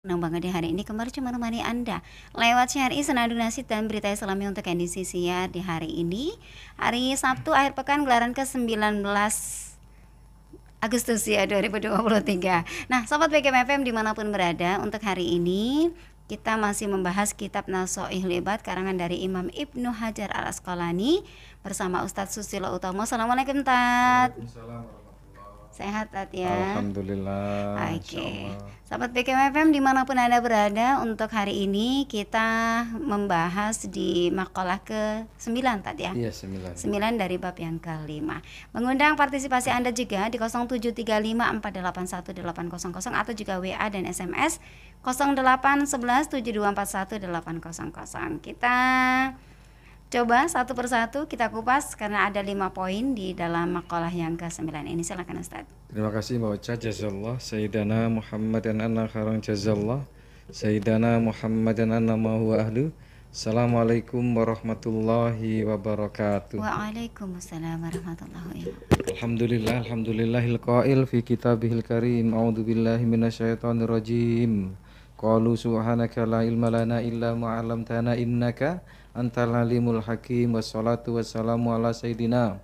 Senang banget di hari ini kembali cuma menemani Anda lewat syari senadu nasib dan berita Islami untuk edisi siar di hari ini, hari Sabtu akhir pekan gelaran ke-19 Agustus ya 2023. Nah, Sobat PKM FM dimanapun berada, untuk hari ini kita masih membahas kitab Nasoih Libat karangan dari Imam Ibnu Hajar Al Asqalani bersama Ustadz Susilo Utomo. Assalamualaikum Tat. Waalaikumsalam warahmatullahi. Sehat Tat ya. Alhamdulillah. Oke, Insyaallah. Sahabat PKM FM dimanapun Anda berada, untuk hari ini kita membahas di makalah ke-9 tadi ya. Iya, 9. 9 dari bab yang kelima. Mengundang partisipasi Anda juga di 0735481800 atau juga WA dan SMS 08117241 Kita coba satu persatu kita kupas karena ada 5 poin di dalam makalah yang ke-9 ini. Silakan Ustaz. Terima kasih Mbak Ocha, jazallah. Sayyidana Muhammadan anna kharang jazallah. Sayyidana Muhammadan anna ma huwa ahlu. Assalamualaikum warahmatullahi wabarakatuh. Waalaikumsalam warahmatullahi wabarakatuh. Alhamdulillahil qail fi kitabihil karim. A'udzu billahi minasyaitonir rajim. Qalu subhanaka la ilma lana illa ma 'allamtana innaka antal alimul hakim. Wassalatu wassalamu ala sayyidina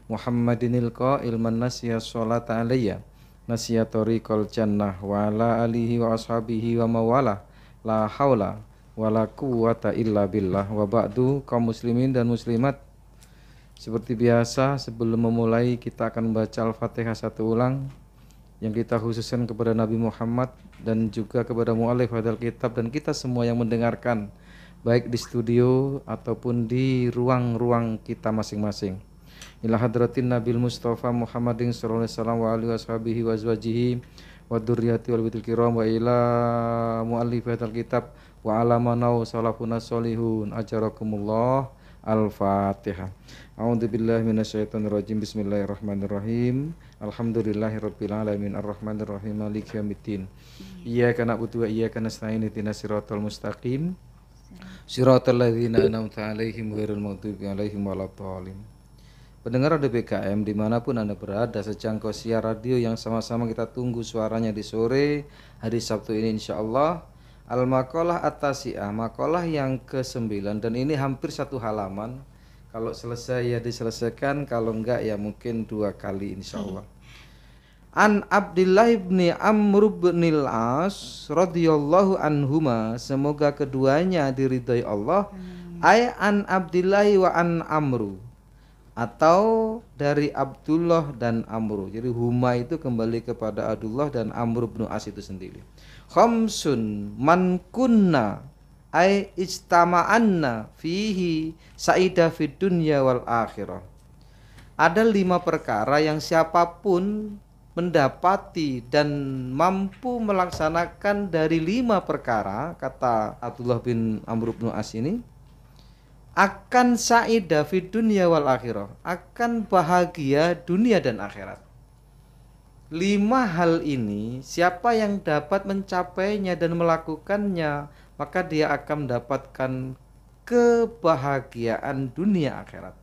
Muhammadinil qail man nasiya sholata alayya nasiya tariqal jannah wa ala alihi wa ashabihi wa mawala la haula wala quwata illa billah. Wa ba'du, kaum muslimin dan muslimat, seperti biasa sebelum memulai kita akan membaca Al-Fatihah satu ulang yang kita khususkan kepada Nabi Muhammad dan juga kepada mu'alif hadal kitab dan kita semua yang mendengarkan baik di studio ataupun di ruang-ruang kita masing-masing. Ila hadratin Nabil Mustafa Muhammadin sallallahu alaihi wasallam wa alihi washabihi wa azwajihi wa dzurriyyati wal baitil kiram wa ila muallif hadzal kitab wa alamanau salafuna solihun ajarakumullah. Al-Fatihah. A'udzu billahi minasyaitonir rajim. Bismillahirrahmanirrahim. Alhamdulillahirabbil alamin arrahmanir rahim maliki yaumiddin. Iyyaka na'budu wa iyyaka nasta'in ihdinas siratal mustaqim. Siratal ladzina an'amta 'alaihim ghairil maghdubi 'alaihim waladdallin. Pendengar Radio BKM dimanapun Anda berada, sejangkau siar radio yang sama-sama kita tunggu suaranya di sore hari Sabtu ini insyaallah. Al-Maqalah At-Tasi'ah, makalah yang ke-9, dan ini hampir satu halaman. Kalau selesai ya diselesaikan, kalau enggak ya mungkin 2 kali insyaallah. An Abdillah ibni Amr ibnil As radhiyallahu anhuma, semoga keduanya diridhai Allah. Ay an Abdillah wa an Amru, atau dari Abdullah dan Amru. Jadi huma itu kembali kepada Abdullah dan Amr bin As itu sendiri. Khamsun man kunna ay istama'anna fihi sa'ida fid dunya wal akhirah. Ada 5 perkara yang siapapun mendapati dan mampu melaksanakan dari 5 perkara, kata Abdullah bin Amr bin As ini, akan sa'idah fid dunya wal akhirah, akan bahagia dunia dan akhirat. 5 hal ini siapa yang dapat mencapainya dan melakukannya, maka dia akan mendapatkan kebahagiaan dunia akhirat.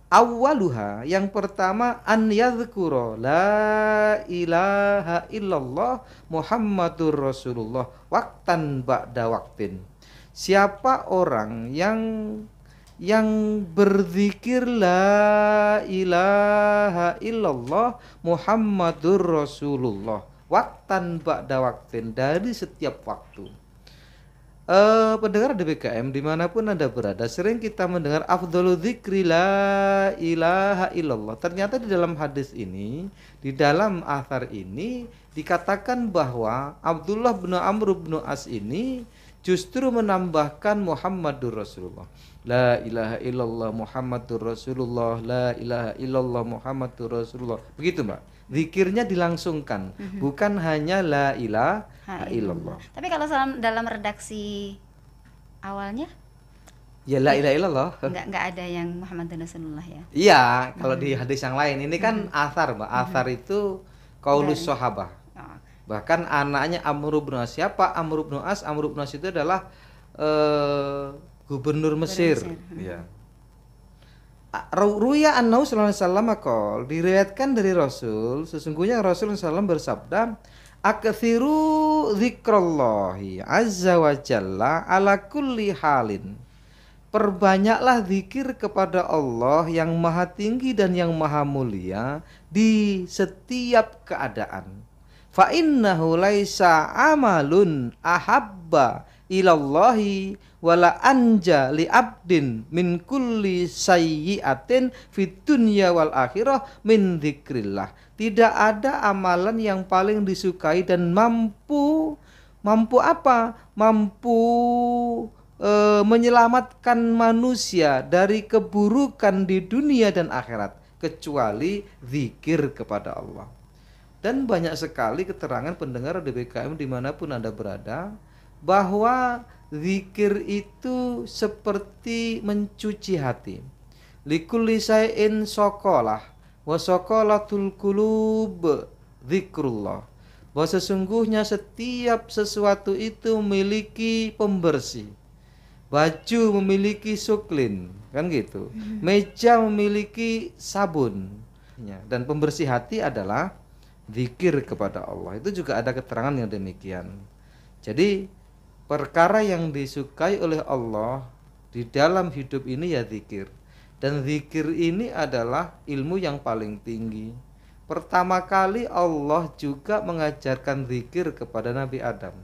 Awwaluha, yang pertama, an yadhkura la ilaha illallah Muhammadur Rasulullah waqtan ba'da waqtin. Siapa orang yang berzikir la ilaha illallah Muhammadur Rasulullah waqtan ba'da waqtin, dari setiap waktu. Pendengar DBKM dimanapun Anda berada, sering kita mendengar afdhalu dzikri la ilaha illallah. Ternyata di dalam hadis ini, di dalam athar ini dikatakan bahwa Abdullah bin Amr bin As ini justru menambahkan Muhammadur Rasulullah. La ilaha illallah Muhammadur Rasulullah, la ilaha illallah Muhammadur Rasulullah. Begitu Mbak. Zikirnya dilangsungkan, bukan hanya la ilaha illallah. Tapi kalau dalam redaksi awalnya Ya la ilaha illallah. Enggak ada yang Muhammadur Rasulullah ya. Iya, kalau di hadis yang lain ini kan athar, Mbak. Athar itu qaulus sahabah. Oh. Bahkan anaknya Amr bin As. Siapa Amr bin As? Amr bin As itu adalah gubernur Mesir. Ya. Ruya annahu sallallahu alaihi wasallam qol, diriwayatkan dari Rasul, sesungguhnya Rasul sallallahu alaihi wasallam bersabda, Aktsiru dzikrallahi azza wa jalla ala kulli halin. Perbanyaklah zikir kepada Allah yang maha tinggi dan yang maha mulia di setiap keadaan. Fa innahu laisa amalun ahabba ilallahi wala anja li abdin min kulli sayyi'atin fid dunya wal akhirah min dzikrillah. Tidak ada amalan yang paling disukai dan mampu apa? Mampu menyelamatkan manusia dari keburukan di dunia dan akhirat kecuali zikir kepada Allah. Dan banyak sekali keterangan pendengar DBKM dimanapun Anda berada bahwa zikir itu seperti mencuci hati. Likulli syai'in sokolah wa sokolatul qulub zikrullah. Bahwa sesungguhnya setiap sesuatu itu memiliki pembersih. Baju memiliki suklin, kan gitu. Meja memiliki sabun. Dan pembersih hati adalah zikir kepada Allah. Itu juga ada keterangan yang demikian. Jadi perkara yang disukai oleh Allah di dalam hidup ini ya zikir. Dan zikir ini adalah ilmu yang paling tinggi. Pertama kali Allah juga mengajarkan zikir kepada Nabi Adam.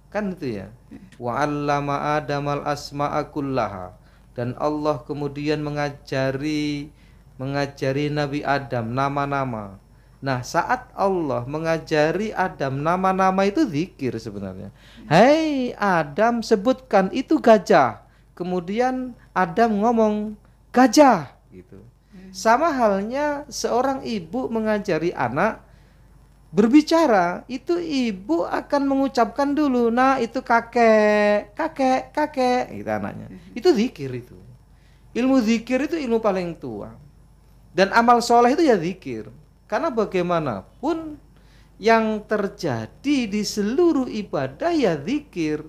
Kan itu ya. Wa 'allama Adamal asma'a kullaha. Dan Allah kemudian mengajari Nabi Adam nama-nama. Nah, saat Allah mengajari Adam nama-nama itu zikir sebenarnya. Hei Adam, sebutkan itu gajah. Kemudian Adam ngomong gajah gitu. Sama halnya seorang ibu mengajari anak berbicara, itu ibu akan mengucapkan dulu, nah itu kakek gitu anaknya. Itu zikir itu. Ilmu zikir itu ilmu paling tua. Dan amal soleh itu ya zikir. Karena bagaimanapun yang terjadi di seluruh ibadah ya zikir.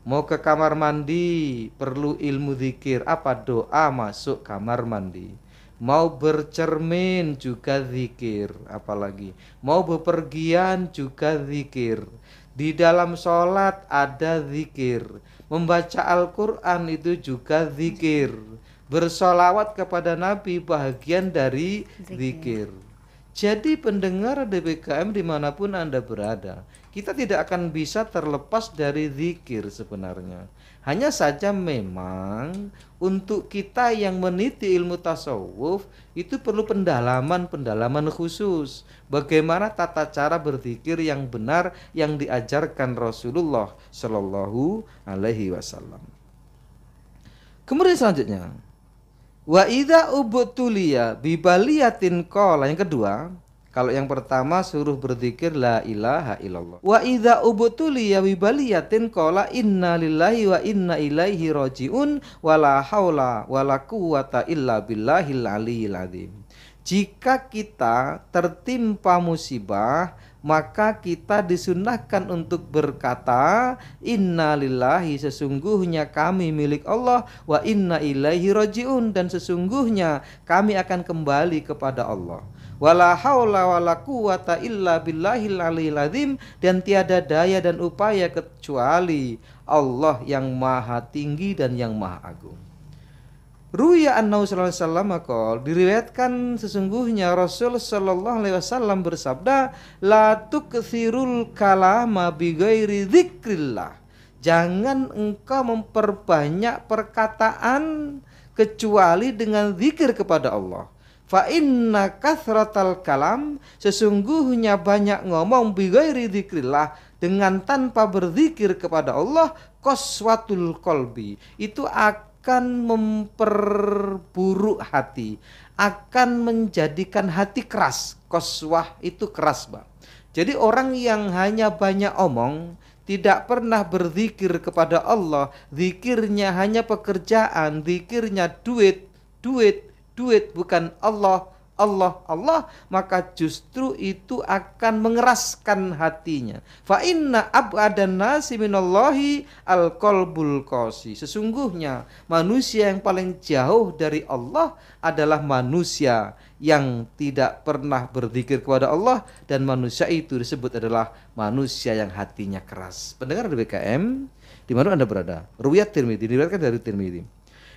Mau ke kamar mandi perlu ilmu zikir. Apa? Doa masuk kamar mandi. Mau bercermin juga zikir, apalagi mau bepergian juga zikir. Di dalam sholat ada zikir. Membaca Al-Quran itu juga zikir. Bersolawat kepada Nabi bahagian dari zikir. Jadi pendengar DBKM dimanapun Anda berada, kita tidak akan bisa terlepas dari zikir sebenarnya. Hanya saja memang untuk kita yang meniti ilmu tasawuf itu perlu pendalaman khusus. Bagaimana tata cara berzikir yang benar yang diajarkan Rasulullah Shallallahu Alaihi Wasallam. Kemudian selanjutnya, wa idza ubtuliya bibaliyatin qala, yang kedua. Kalau yang pertama suruh berzikir la ilaha illallah. Wa idza ubtuliya bibaliyatin qala inna lillahi wa inna ilaihi rajiun wala haula wala quwata illa billahil aliyil azim. Jika kita tertimpa musibah, maka kita disunahkan untuk berkata inna lillahi, sesungguhnya kami milik Allah, wa inna ilaihi rajiun, dan sesungguhnya kami akan kembali kepada Allah. Wala haula wala quwata illa billahil aliyil azim, dan tiada daya dan upaya kecuali Allah yang maha tinggi dan yang maha agung. Ruya annahu sallallahu alaihi wasallam qol, diriwayatkan sesungguhnya Rasul sallallahu alaihi wasallam bersabda, la tukthirul kalama bighairi dzikrillah. Jangan engkau memperbanyak perkataan kecuali dengan zikir kepada Allah. Fa inna kathratal kalam, sesungguhnya banyak ngomong bighairi dzikrillah, dengan tanpa berzikir kepada Allah, qaswatul qalbi, itu akan memperburuk hati, akan menjadikan hati keras. Qaswah itu keras, Bang. Jadi orang yang hanya banyak omong, tidak pernah berzikir kepada Allah, zikirnya hanya pekerjaan, zikirnya duit, bukan Allah, Allah, Allah, maka justru itu akan mengeraskan hatinya. Fa inna ab'adan nasi minallahi al-qalbul qasi. Sesungguhnya manusia yang paling jauh dari Allah adalah manusia yang tidak pernah berzikir kepada Allah, dan manusia itu disebut adalah manusia yang hatinya keras. Pendengar DBKM di mana Anda berada? Ruwayat Tirmidzi, diriwayatkan dari Tirmidzi.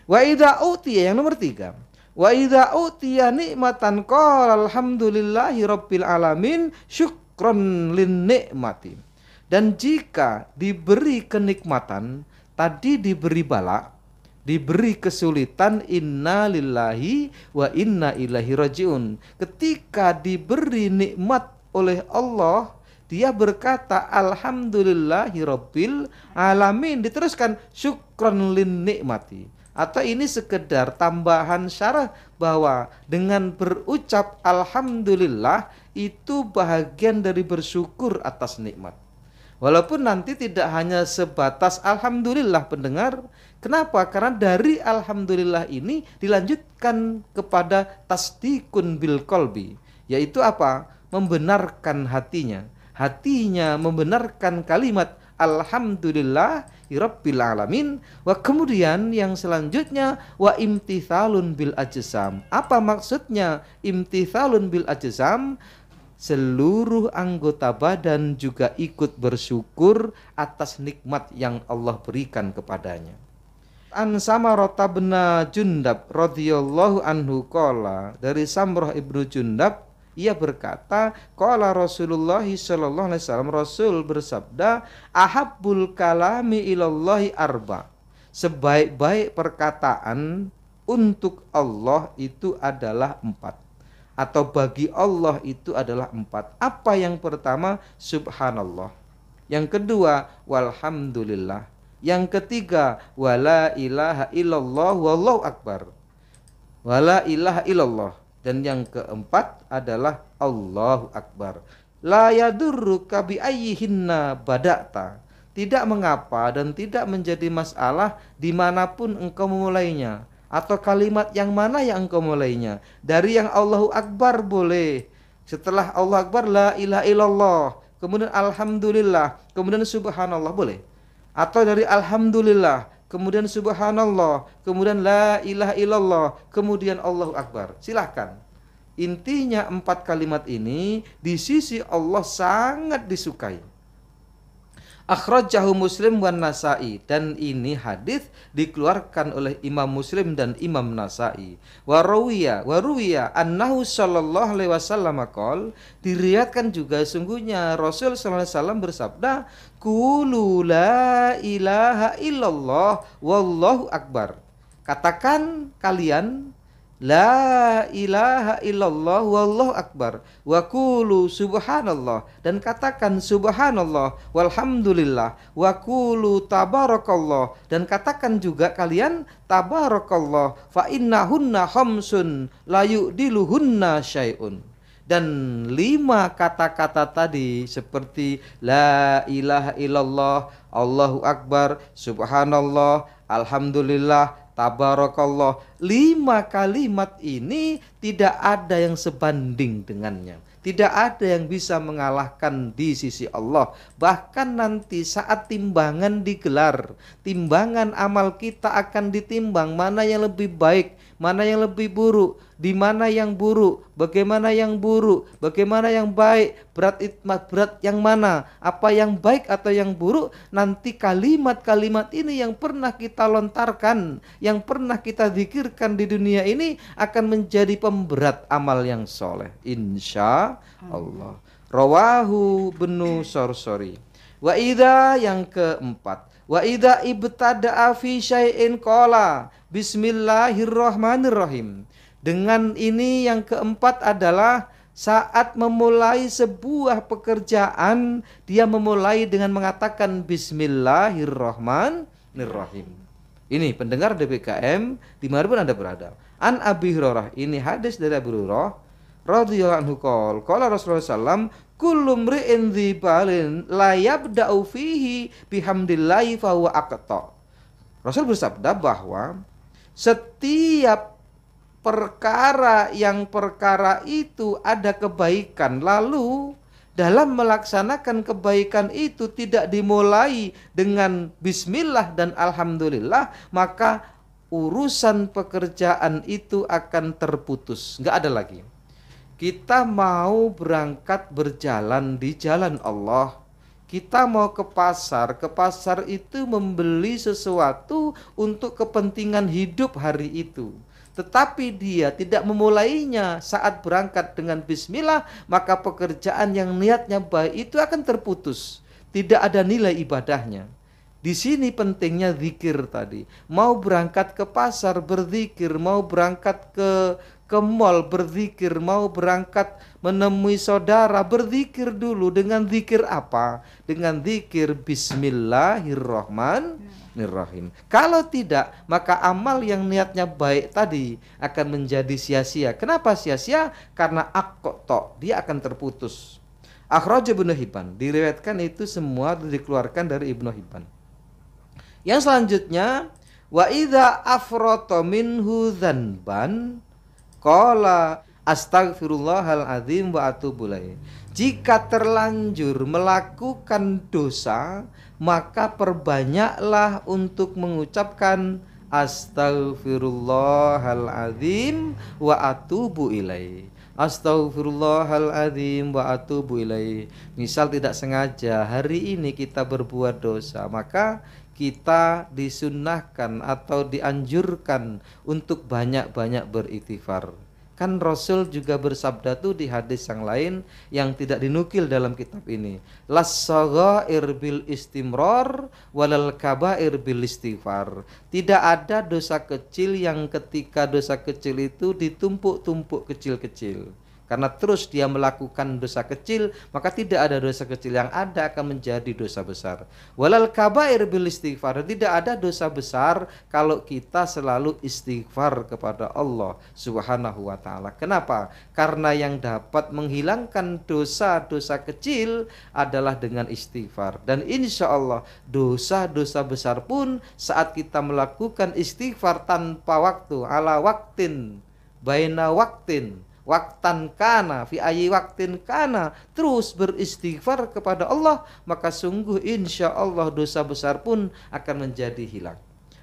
Wa idza utiya, yang nomor 3. Wa idza utiya nikmatan qala alhamdulillahi rabbil alamin syukron lin nikmati. Dan jika diberi kenikmatan, tadi diberi bala, diberi kesulitan, inna lillahi wa inna ilaihi rajiun. Ketika diberi nikmat oleh Allah, dia berkata alhamdulillahi rabbil alamin, diteruskan syukron lin nikmati. Atau ini sekedar tambahan syarah bahwa dengan berucap alhamdulillah itu bahagian dari bersyukur atas nikmat. Walaupun nanti tidak hanya sebatas alhamdulillah, pendengar. Kenapa? Karena dari alhamdulillah ini dilanjutkan kepada tasdikun bil qalbi, yaitu apa? Membenarkan hatinya. Hatinya membenarkan kalimat alhamdulillah rabbil alamin. Wa kemudian yang selanjutnya wa imtithalun bil ajsam. Apa maksudnya imtithalun bil ajsam? Seluruh anggota badan juga ikut bersyukur atas nikmat yang Allah berikan kepadanya. An Samarah bin Jundab radhiyallahu anhu qala, dari Samrah ibnu Jundab, ia berkata, qala Rasulullah sallallahu alaihi wasallam, Rasul bersabda, ahabbul kalami ilallahi arba. Sebaik-baik perkataan untuk Allah itu adalah 4, atau bagi Allah itu adalah 4. Apa yang pertama? Subhanallah. Yang kedua, walhamdulillah. Yang ketiga, wala ilaha illallah wallahu akbar. Wala ilaha illallah. Dan yang keempat adalah Allahu Akbar. La yadurruka bi ayyihinna bada'ta. Tidak mengapa dan tidak menjadi masalah dimanapun engkau memulainya, atau kalimat yang mana yang engkau mulainya. Dari yang Allahu Akbar boleh, setelah Allah Akbar la ilaha illallah, kemudian alhamdulillah, kemudian subhanallah boleh. Atau dari alhamdulillah, kemudian subhanallah, kemudian la ilaha illallah, kemudian Allahu Akbar. Silahkan. Intinya 4 kalimat ini di sisi Allah sangat disukai. Akhrajahu Muslim wan Nasa'i, dan ini hadis dikeluarkan oleh Imam Muslim dan Imam Nasa'i. Wa ruwiya annahu sallallahu alaihi wasallam qol, diriwayatkan juga sungguhnya Rasul sallallahu alaihi wasallam bersabda, qulu la ilaha illallah wallahu akbar. Katakan kalian la ilaha illallah wallahu akbar, wa qulu subhanallah, dan katakan subhanallah walhamdulillah, wa qulu tabarakallah, dan katakan juga kalian tabarakallah, fa innahunna khamsun la yu'diluhunna syai'un. Dan 5 kata-kata tadi seperti la ilaha illallah, Allahu akbar, subhanallah, alhamdulillah, tabarakallah, 5 kalimat ini tidak ada yang sebanding dengannya. Tidak ada yang bisa mengalahkan di sisi Allah. Bahkan nanti saat timbangan digelar, timbangan amal kita akan ditimbang, mana yang lebih baik, mana yang lebih buruk, di mana yang buruk, bagaimana yang buruk, bagaimana yang baik, berat yang mana, apa yang baik atau yang buruk. Nanti kalimat-kalimat ini yang pernah kita lontarkan, yang pernah kita zikirkan di dunia ini akan menjadi pemberat amal yang soleh, insya Allah. Rawahu Ibnu Sarsari. Wa idza, yang keempat, wa idza ibtada'a fi syai'in qala bismillahirrahmanirrahim. Dengan ini yang keempat adalah saat memulai sebuah pekerjaan, dia memulai dengan mengatakan bismillahirrahmanirrahim. Ini pendengar DBKM dimanapun Anda berada. An Abi Hurairah, ini hadis dari Abu Hurairah radhiyallahu anhu qala Rasulullah sallam, kullu mri'in dzibalin la yabda'u fihi bihamdillahi fa huwa aqta. Rasul bersabda bahwa setiap perkara itu ada kebaikan, lalu dalam melaksanakan kebaikan itu tidak dimulai dengan bismillah dan alhamdulillah, maka urusan pekerjaan itu akan terputus, nggak ada lagi. Kita mau berangkat berjalan di jalan Allah, kita mau ke pasar itu membeli sesuatu untuk kepentingan hidup hari itu. Tetapi dia tidak memulainya saat berangkat dengan bismillah, maka pekerjaan yang niatnya baik itu akan terputus. Tidak ada nilai ibadahnya. Di sini pentingnya zikir tadi. Mau berangkat ke pasar berzikir, mau berangkat ke mall berzikir, mau berangkat menemui saudara berzikir dulu. Dengan zikir apa? Dengan zikir Bismillahirrahmanirrahim. Kalau tidak, maka amal yang niatnya baik tadi akan menjadi sia-sia. Kenapa sia-sia? Karena aqta, dia akan terputus. Akhraj Ibnu Hibban, diriwayatkan itu semua dikeluarkan dari Ibnu Hibban. Yang selanjutnya, wa idza afrata minhu dzanban qala astaghfirullahal azim wa atubu ilaih. Jika terlanjur melakukan dosa, maka perbanyaklah untuk mengucapkan astaghfirullahal azim wa atubu ilaih. Astaghfirullahaladzim wa atubu ilaih. Misal tidak sengaja hari ini kita berbuat dosa, maka kita disunnahkan atau dianjurkan untuk banyak-banyak beristighfar. Kan Rasul juga bersabda tuh di hadis yang lain yang tidak dinukil dalam kitab ini. Las-saghair bil istimrar walal kabair bil istighfar. Tidak ada dosa kecil yang ketika dosa kecil itu ditumpuk-tumpuk kecil-kecil. Karena terus dia melakukan dosa kecil, maka tidak ada dosa kecil, yang ada akan menjadi dosa besar. Walal kabair bil istighfar. Tidak ada dosa besar kalau kita selalu istighfar kepada Allah Subhanahu wa taala. Kenapa? Karena yang dapat menghilangkan dosa-dosa kecil adalah dengan istighfar. Dan insya Allah dosa-dosa besar pun saat kita melakukan istighfar tanpa waktu, ala waktin, baina waktin, waktan kana, fi ayyi waktin kana, terus beristighfar kepada Allah, maka sungguh insya Allah dosa besar pun akan menjadi hilang.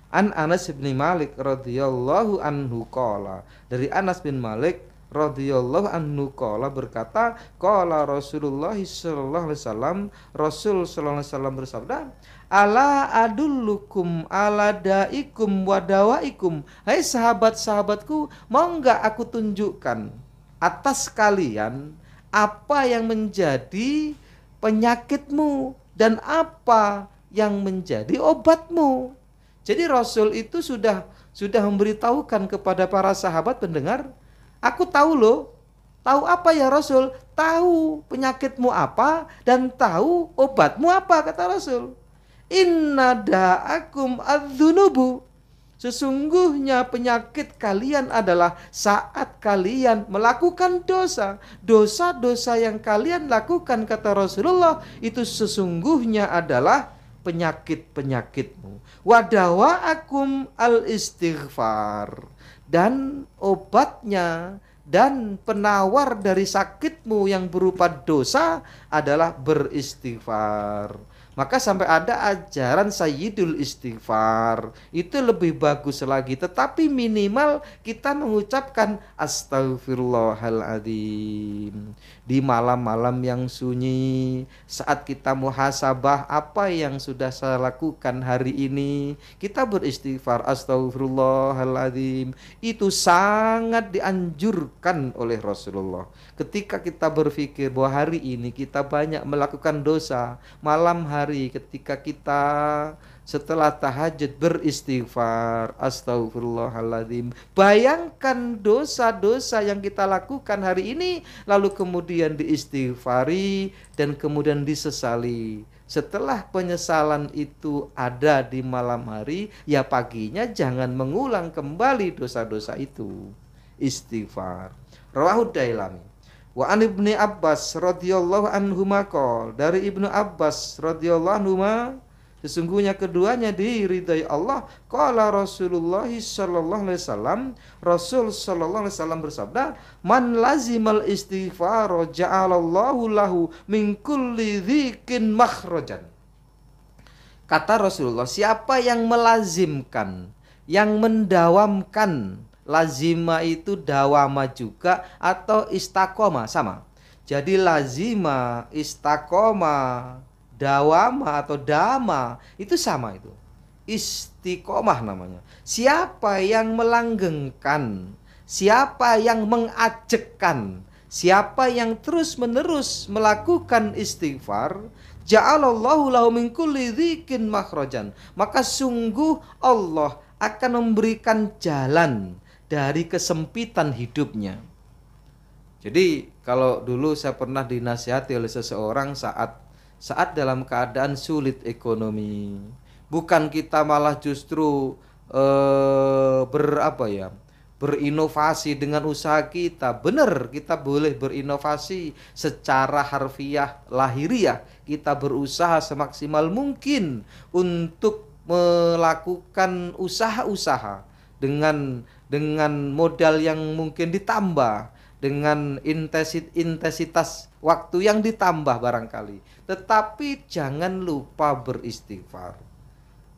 An Anas bin Malik radhiyallahu anhu qala, dari Anas bin Malik radhiyallahu anhu qala berkata, qala Rasulullah sallallahu alaihi wasallam, Rasul sallallahu alaihi wasallam bersabda, ala adullukum ala daikum wa dawaikum. Hai sahabat-sahabatku, mau enggak aku tunjukkan atas kalian apa yang menjadi penyakitmu dan apa yang menjadi obatmu. Jadi Rasul itu sudah memberitahukan kepada para sahabat pendengar, aku tahu loh. Tahu apa ya Rasul? Tahu penyakitmu apa dan tahu obatmu apa, kata Rasul. Inna da'akum adzunubu. Sesungguhnya penyakit kalian adalah saat kalian melakukan dosa. Dosa-dosa yang kalian lakukan, kata Rasulullah, itu sesungguhnya adalah penyakit-penyakitmu. Wadawa'akum al-istighfar. Dan obatnya dan penawar dari sakitmu yang berupa dosa adalah beristighfar. Maka sampai ada ajaran Sayyidul Istighfar, itu lebih bagus lagi. Tetapi minimal kita mengucapkan Astaghfirullahaladzim di malam-malam yang sunyi, saat kita muhasabah apa yang sudah saya lakukan hari ini, kita beristighfar Astaghfirullahaladzim. Itu sangat dianjurkan oleh Rasulullah. Ketika kita berpikir bahwa hari ini kita banyak melakukan dosa, malam hari ketika kita setelah tahajud beristighfar Astaghfirullahaladzim, bayangkan dosa-dosa yang kita lakukan hari ini, lalu kemudian diistighfari dan kemudian disesali. Setelah penyesalan itu ada di malam hari, ya paginya jangan mengulang kembali dosa-dosa itu. Istighfar. Rawahu Dailami. Wa an Ibnu Abbas radhiyallahu anhuma qol, dari Ibnu Abbas radhiyallahu anhuma Sesungguhnya keduanya diridai Allah. Qala Rasulullah sallallahu alaihi wasallam, Rasul sallallahu alaihi wasallam bersabda, "Man lazimal istighfar ja'alallahu lahu min kulli dzikin makhrajan." Kata Rasulullah, siapa yang melazimkan, yang mendawamkan, lazima itu dawama juga atau istaqoma sama. Jadi lazima, istaqoma, dawama atau dama itu sama itu. Istiqomah namanya. Siapa yang melanggengkan, siapa yang mengajekkan, siapa yang terus-menerus melakukan istighfar, ja'alallahu lahu min kulli dzikin makhrajan, maka sungguh Allah akan memberikan jalan dari kesempitan hidupnya. Jadi kalau dulu saya pernah dinasihati oleh seseorang saat dalam keadaan sulit ekonomi, bukan kita malah justru berinovasi dengan usaha kita. Benar, kita boleh berinovasi secara harfiah, lahiriah. Kita berusaha semaksimal mungkin untuk melakukan usaha-usaha dengan modal yang mungkin ditambah, dengan intensitas waktu yang ditambah barangkali. Tetapi jangan lupa beristighfar.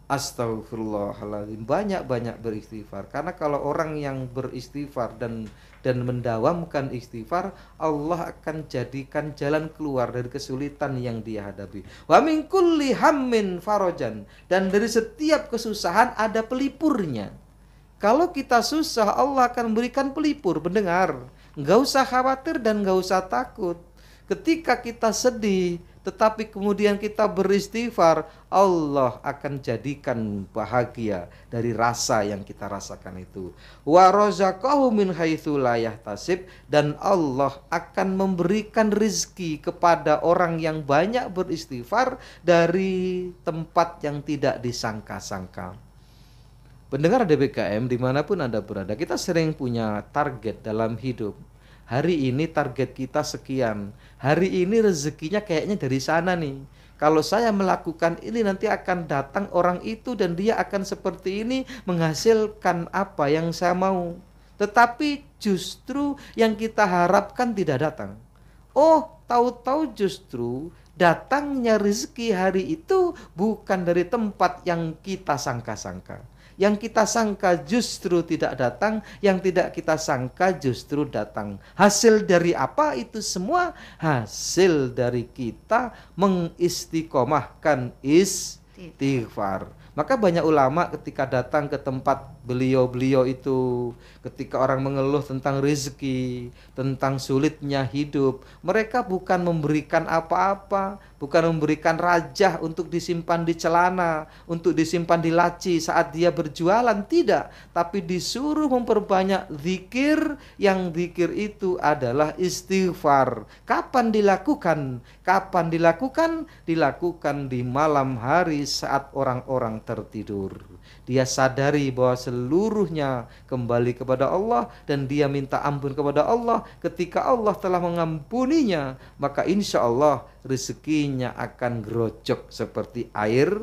Astagfirullahaladzim, banyak-banyak beristighfar. Karena kalau orang yang beristighfar dan mendawamkan istighfar, Allah akan jadikan jalan keluar dari kesulitan yang dia hadapi. Wa min kulli hammin farajan, dan dari setiap kesusahan ada pelipurnya. Kalau kita susah, Allah akan memberikan pelipur. Mendengar, nggak usah khawatir dan nggak usah takut. Ketika kita sedih, tetapi kemudian kita beristighfar, Allah akan jadikan bahagia dari rasa yang kita rasakan itu. Wa razaqahu min haitsu la yahtasib, dan Allah akan memberikan rizki kepada orang yang banyak beristighfar dari tempat yang tidak disangka-sangka. Pendengar DBKM dimanapun Anda berada, kita sering punya target dalam hidup. Hari ini target kita sekian, hari ini rezekinya kayaknya dari sana nih. Kalau saya melakukan ini nanti akan datang orang itu dan dia akan seperti ini, menghasilkan apa yang saya mau. Tetapi justru yang kita harapkan tidak datang. Oh, tahu-tahu justru datangnya rezeki hari itu bukan dari tempat yang kita sangka-sangka. Yang kita sangka justru tidak datang, yang tidak kita sangka justru datang. Hasil dari apa itu semua? Hasil dari kita mengistiqomahkan istighfar. Maka banyak ulama ketika datang ke tempat beliau-beliau itu, ketika orang mengeluh tentang rezeki, tentang sulitnya hidup, mereka bukan memberikan apa-apa, bukan memberikan rajah untuk disimpan di celana, untuk disimpan di laci saat dia berjualan, tidak. Tapi disuruh memperbanyak zikir, yang zikir itu adalah istighfar. Kapan dilakukan? Kapan dilakukan? Dilakukan di malam hari saat orang-orang tertidur. Dia sadari bahwa seluruhnya kembali kepada Allah dan dia minta ampun kepada Allah. Ketika Allah telah mengampuninya, maka insya Allah rezekinya akan gerocok seperti air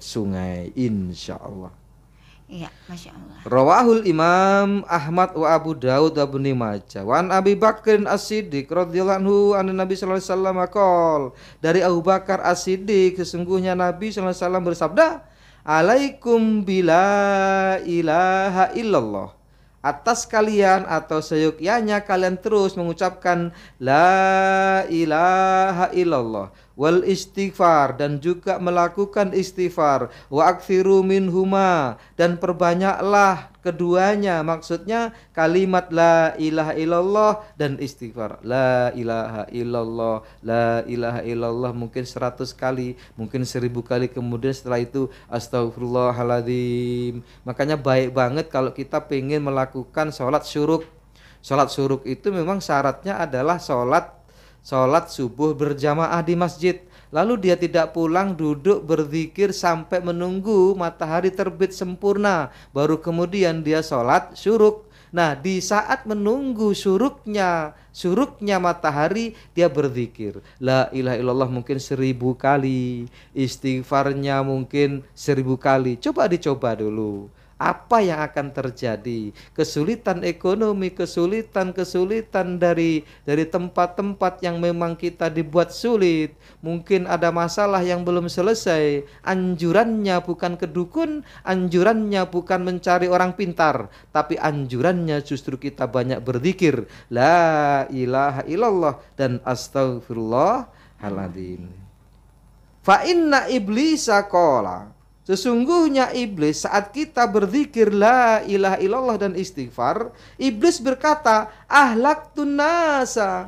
sungai, insya Allah. Iya, Masya Allah. Rawahul Imam Ahmad wa Abu Daud wa Ibnu Majah. Wa an Abi Bakrin As-Siddiq radhiyallahu anhu anna Nabi sallallahu alaihi wasallam qol. Dari Abu Bakar As-Siddiq, sesungguhnya Nabi sallallahu alaihi wasallam bersabda, "Alaikum bila ilaha illallah." Atas kalian atau seyukyanya kalian terus mengucapkan la ilaha illallah wal istighfar, dan juga melakukan istighfar, wa aktsiru minhuma, dan perbanyaklah keduanya. Maksudnya kalimat la ilaha illallah dan istighfar. La ilaha illallah, la ilaha illallah mungkin 100 kali, mungkin 1000 kali, kemudian setelah itu astagfirullahaladzim. Makanya baik banget kalau kita pengen melakukan sholat syuruk. Sholat syuruk itu memang syaratnya adalah sholat subuh berjamaah di masjid. Lalu dia tidak pulang, duduk berzikir sampai menunggu matahari terbit sempurna, baru kemudian dia sholat syuruk. Nah, di saat menunggu syuruknya matahari, dia berzikir. La ilaha illallah mungkin 1000 kali, istighfarnya mungkin 1000 kali. Coba dicoba dulu. Apa yang akan terjadi? Kesulitan ekonomi, kesulitan dari tempat-tempat yang memang kita dibuat sulit. Mungkin ada masalah yang belum selesai. Anjurannya bukan ke dukun, anjurannya bukan mencari orang pintar, tapi anjurannya justru kita banyak berzikir. La ilaha illallah dan astagfirullahaladzim. Fa inna iblisa qala, sesungguhnya iblis saat kita berzikir la ilaha illallah dan istighfar, iblis berkata, ahlaktun nasa,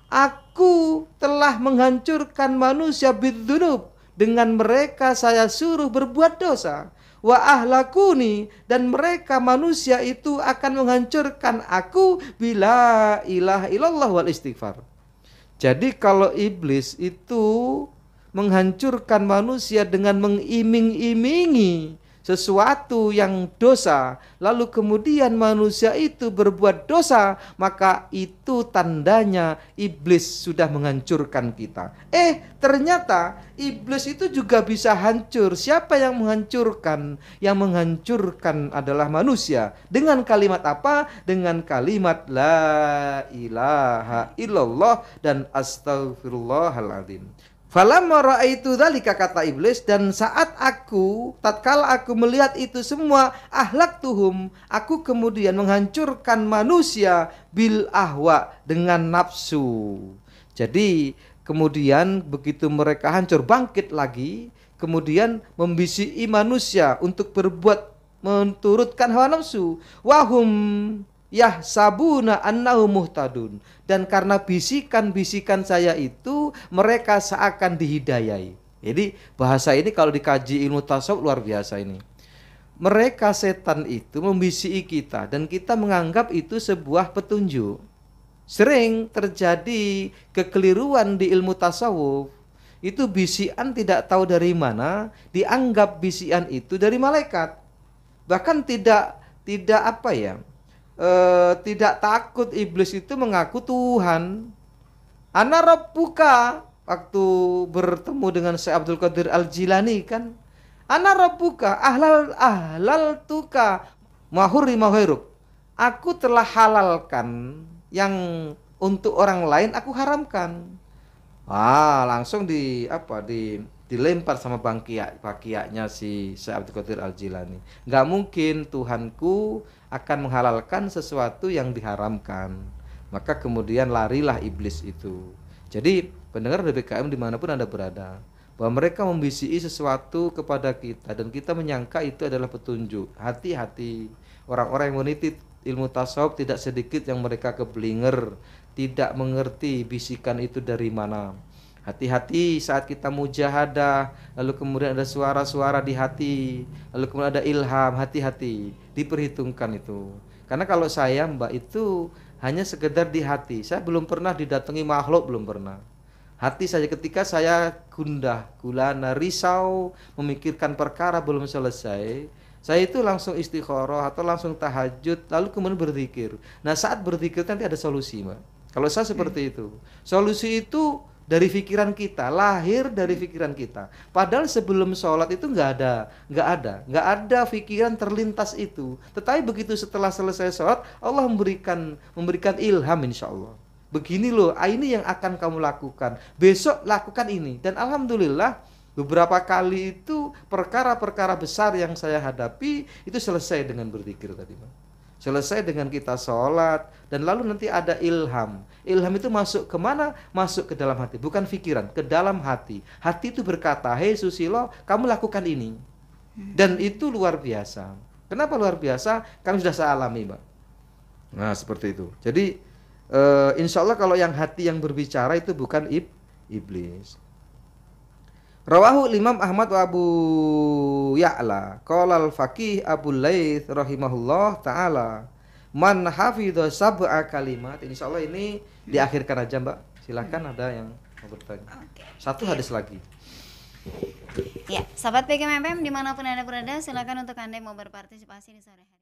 aku telah menghancurkan manusia bidzunub, dengan mereka saya suruh berbuat dosa. Wa ahlakuni, dan mereka manusia itu akan menghancurkan aku bila ilaha illallah wal istighfar. Jadi kalau iblis itu menghancurkan manusia dengan mengiming-imingi sesuatu yang dosa, lalu kemudian manusia itu berbuat dosa, maka itu tandanya iblis sudah menghancurkan kita. Ternyata iblis itu juga bisa hancur. Siapa yang menghancurkan? Yang menghancurkan adalah manusia. Dengan kalimat apa? Dengan kalimat la ilaha illallah dan astagfirullahaladzim. Falamma ra'aitu dzalika, kata iblis, dan saat tatkala aku melihat itu semua, ahlaktuhum, aku kemudian menghancurkan manusia bil ahwa, dengan nafsu. Jadi kemudian begitu mereka hancur, bangkit lagi, kemudian membisiki manusia untuk berbuat menturutkan hawa nafsu. Wahum yahsabuna annahu muhtadun, dan karena bisikan-bisikan saya itu mereka seakan dihidayai. Jadi bahasa ini kalau dikaji ilmu tasawuf luar biasa ini. Mereka setan itu membisiki kita dan kita menganggap itu sebuah petunjuk. Sering terjadi kekeliruan di ilmu tasawuf. Itu bisikan tidak tahu dari mana, dianggap bisikan itu dari malaikat. Bahkan tidak tidak takut iblis itu mengaku Tuhan. Ana rabbuka, waktu bertemu dengan Syekh Abdul Qadir Al-Jilani kan, ana rabbuka ahlal tuka mahuri mahiruk, aku telah halalkan yang untuk orang lain aku haramkan. Langsung dilempar sama bakiaknya si Syekh Abdul Qadir Al-Jilani. Nggak mungkin Tuhanku akan menghalalkan sesuatu yang diharamkan. Maka kemudian larilah iblis itu. Jadi pendengar DBKM dimanapun Anda berada, bahwa mereka membisiki sesuatu kepada kita dan kita menyangka itu adalah petunjuk. Hati-hati, orang-orang yang meniti ilmu tasawuf tidak sedikit yang mereka keblinger, tidak mengerti bisikan itu dari mana. Hati-hati saat kita mujahadah, lalu kemudian ada suara-suara di hati, lalu kemudian ada ilham, hati-hati, diperhitungkan itu. Karena kalau saya, Mbak, itu hanya sekedar di hati. Saya belum pernah didatangi makhluk, belum pernah. Hati saja, ketika saya gundah, gulana, risau, memikirkan perkara belum selesai, saya itu langsung istikharah atau langsung tahajud, lalu kemudian berzikir. Nah, saat berzikir nanti ada solusi, Mbak. Kalau saya seperti itu. Solusi itu dari pikiran kita, lahir dari pikiran kita. Padahal sebelum sholat itu nggak ada pikiran terlintas itu. Tetapi begitu setelah selesai sholat, Allah memberikan ilham, insya Allah. Begini loh, ini yang akan kamu lakukan. Besok lakukan ini. Dan alhamdulillah beberapa kali itu perkara-perkara besar yang saya hadapi itu selesai dengan berzikir tadi, Pak. Selesai dengan kita sholat, dan lalu nanti ada ilham. Ilham itu masuk ke mana? Masuk ke dalam hati, bukan pikiran, ke dalam hati. Hati itu berkata, hei Susilo, kamu lakukan ini. Dan itu luar biasa. Kenapa luar biasa? Kami sudah saya alami, Mbak. Nah, seperti itu. Jadi insya Allah kalau yang hati yang berbicara itu bukan iblis. Rawahu Imam Ahmad wa Abu Ya'la. Qala al-faqih Abu Laits rahimahullah taala, man hafidha sab'a kalimat. Insyaallah ini diakhirkan aja, Mbak. Silakan ada yang mau bertanya. Satu hadis lagi. Ya, sahabat PKMFM dimanapun Anda berada, silakan untuk Anda yang mau berpartisipasi di sore hari.